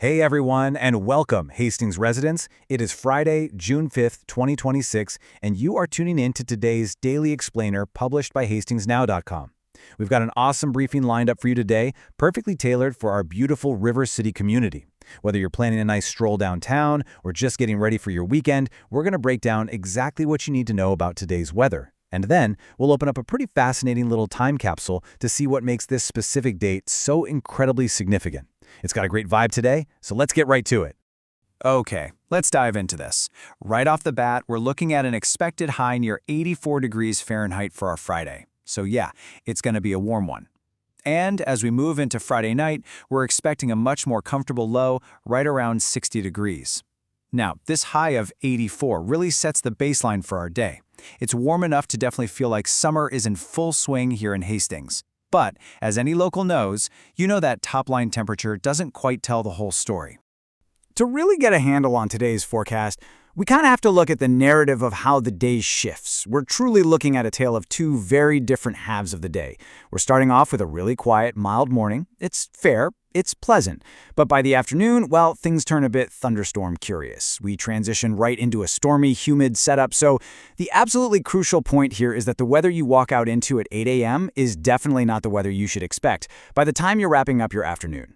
Hey everyone, and welcome, Hastings residents. It is Friday, June 5th, 2026, and you are tuning in to today's Daily Explainer published by HastingsNow.com. We've got an awesome briefing lined up for you today, perfectly tailored for our beautiful River City community. Whether you're planning a nice stroll downtown or just getting ready for your weekend, we're going to break down exactly what you need to know about today's weather. And then we'll open up a pretty fascinating little time capsule to see what makes this specific date so incredibly significant. It's got a great vibe today, so let's get right to it. Okay, let's dive into this. Right off the bat, we're looking at an expected high near 84 degrees Fahrenheit for our Friday. So yeah, it's going to be a warm one. And as we move into Friday night, we're expecting a much more comfortable low right around 60 degrees. Now, this high of 84 really sets the baseline for our day. It's warm enough to definitely feel like summer is in full swing here in Hastings. But, as any local knows, you know that top-line temperature doesn't quite tell the whole story. To really get a handle on today's forecast, we kind of have to look at the narrative of how the day shifts. We're truly looking at a tale of two very different halves of the day. We're starting off with a really quiet, mild morning. It's fair, it's pleasant. But by the afternoon, well, things turn a bit thunderstorm curious. We transition right into a stormy, humid setup. So the absolutely crucial point here is that the weather you walk out into at 8 a.m. is definitely not the weather you should expect by the time you're wrapping up your afternoon.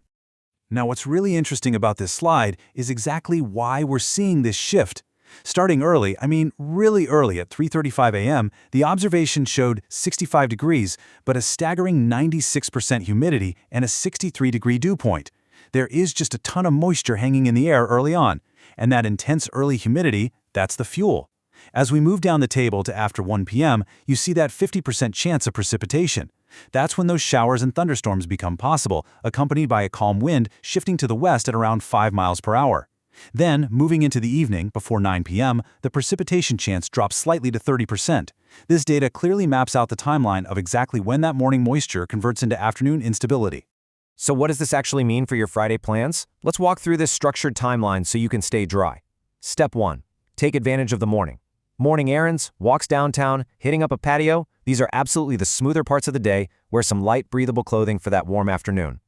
Now, what's really interesting about this slide is exactly why we're seeing this shift. Starting early, really early at 3:35 a.m., the observation showed 65 degrees, but a staggering 96% humidity and a 63-degree dew point. There is just a ton of moisture hanging in the air early on, and that intense early humidity, that's the fuel. As we move down the table to after 1 p.m., you see that 50% chance of precipitation. That's when those showers and thunderstorms become possible, accompanied by a calm wind shifting to the west at around 5 miles per hour. Then, moving into the evening, before 9 p.m., the precipitation chance drops slightly to 30%. This data clearly maps out the timeline of exactly when that morning moisture converts into afternoon instability. So what does this actually mean for your Friday plans? Let's walk through this structured timeline so you can stay dry. Step 1. Take advantage of the morning. Morning errands, walks downtown, hitting up a patio, these are absolutely the smoother parts of the day. Wear some light, breathable clothing for that warm afternoon.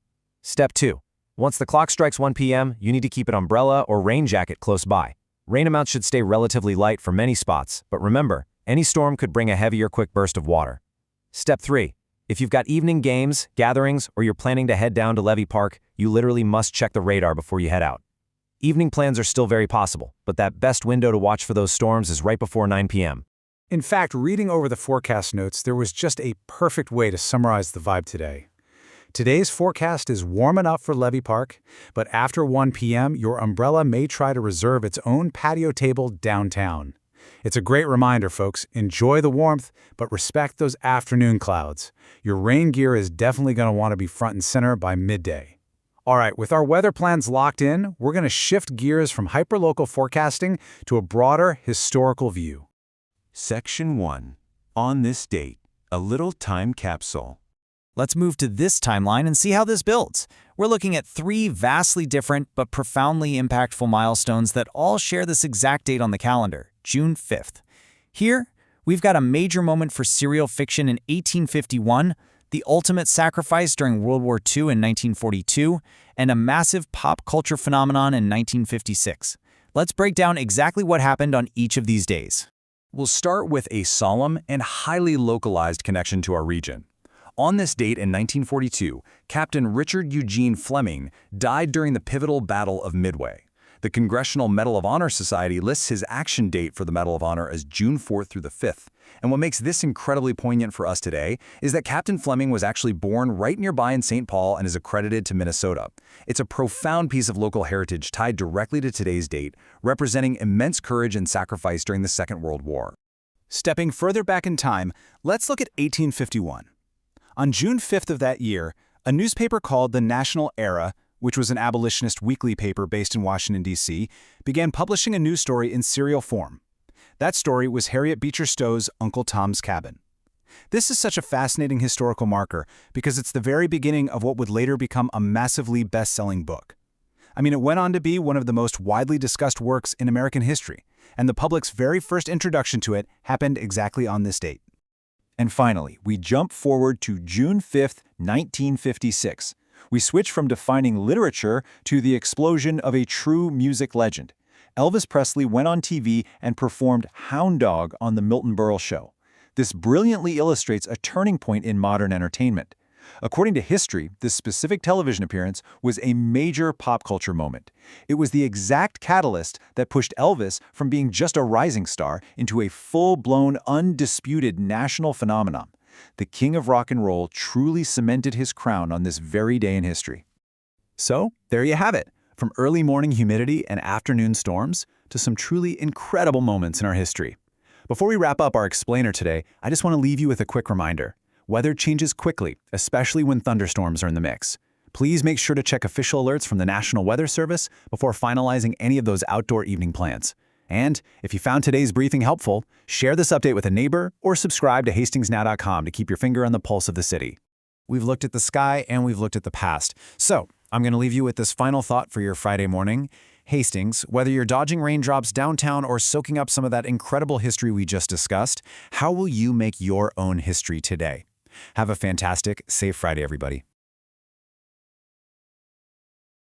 Step 2. Once the clock strikes 1 p.m., you need to keep an umbrella or rain jacket close by. Rain amounts should stay relatively light for many spots, but remember, any storm could bring a heavy or quick burst of water. Step 3. If you've got evening games, gatherings, or you're planning to head down to Levy Park, you literally must check the radar before you head out. Evening plans are still very possible, but that best window to watch for those storms is right before 9 p.m. In fact, reading over the forecast notes, there was just a perfect way to summarize the vibe today. Today's forecast is warm enough for Levy Park, but after 1 p.m., your umbrella may try to reserve its own patio table downtown. It's a great reminder, folks. Enjoy the warmth, but respect those afternoon clouds. Your rain gear is definitely going to want to be front and center by midday. All right, with our weather plans locked in, we're going to shift gears from hyperlocal forecasting to a broader historical view. Section 1. On this date, a little time capsule. Let's move to this timeline and see how this builds. We're looking at 3 vastly different but profoundly impactful milestones that all share this exact date on the calendar, June 5th. Here, we've got a major moment for serial fiction in 1851, the ultimate sacrifice during World War II in 1942, and a massive pop culture phenomenon in 1956. Let's break down exactly what happened on each of these days. We'll start with a solemn and highly localized connection to our region. On this date in 1942, Captain Richard Eugene Fleming died during the pivotal Battle of Midway. The Congressional Medal of Honor Society lists his action date for the Medal of Honor as June 4th through the 5th. And what makes this incredibly poignant for us today is that Captain Fleming was actually born right nearby in St. Paul and is accredited to Minnesota. It's a profound piece of local heritage tied directly to today's date, representing immense courage and sacrifice during the Second World War. Stepping further back in time, let's look at 1851. On June 5th of that year, a newspaper called the National Era, which was an abolitionist weekly paper based in Washington, D.C., began publishing a news story in serial form. That story was Harriet Beecher Stowe's Uncle Tom's Cabin. This is such a fascinating historical marker because it's the very beginning of what would later become a massively best-selling book. It went on to be one of the most widely discussed works in American history, and the public's very first introduction to it happened exactly on this date. And finally, we jump forward to June 5th, 1956, We switch from defining literature to the explosion of a true music legend. Elvis Presley went on TV and performed Hound Dog on The Milton Berle Show. This brilliantly illustrates a turning point in modern entertainment. According to history, this specific television appearance was a major pop culture moment. It was the exact catalyst that pushed Elvis from being just a rising star into a full-blown, undisputed national phenomenon. The king of rock and roll truly cemented his crown on this very day in history. So, there you have it. From early morning humidity and afternoon storms to some truly incredible moments in our history. Before we wrap up our explainer today, I just want to leave you with a quick reminder. Weather changes quickly, especially when thunderstorms are in the mix. Please make sure to check official alerts from the National Weather Service before finalizing any of those outdoor evening plans. And if you found today's briefing helpful, share this update with a neighbor or subscribe to HastingsNow.com to keep your finger on the pulse of the city. We've looked at the sky and we've looked at the past. So, I'm going to leave you with this final thought for your Friday morning. Hastings, whether you're dodging raindrops downtown or soaking up some of that incredible history we just discussed, how will you make your own history today? Have a fantastic, safe Friday, everybody.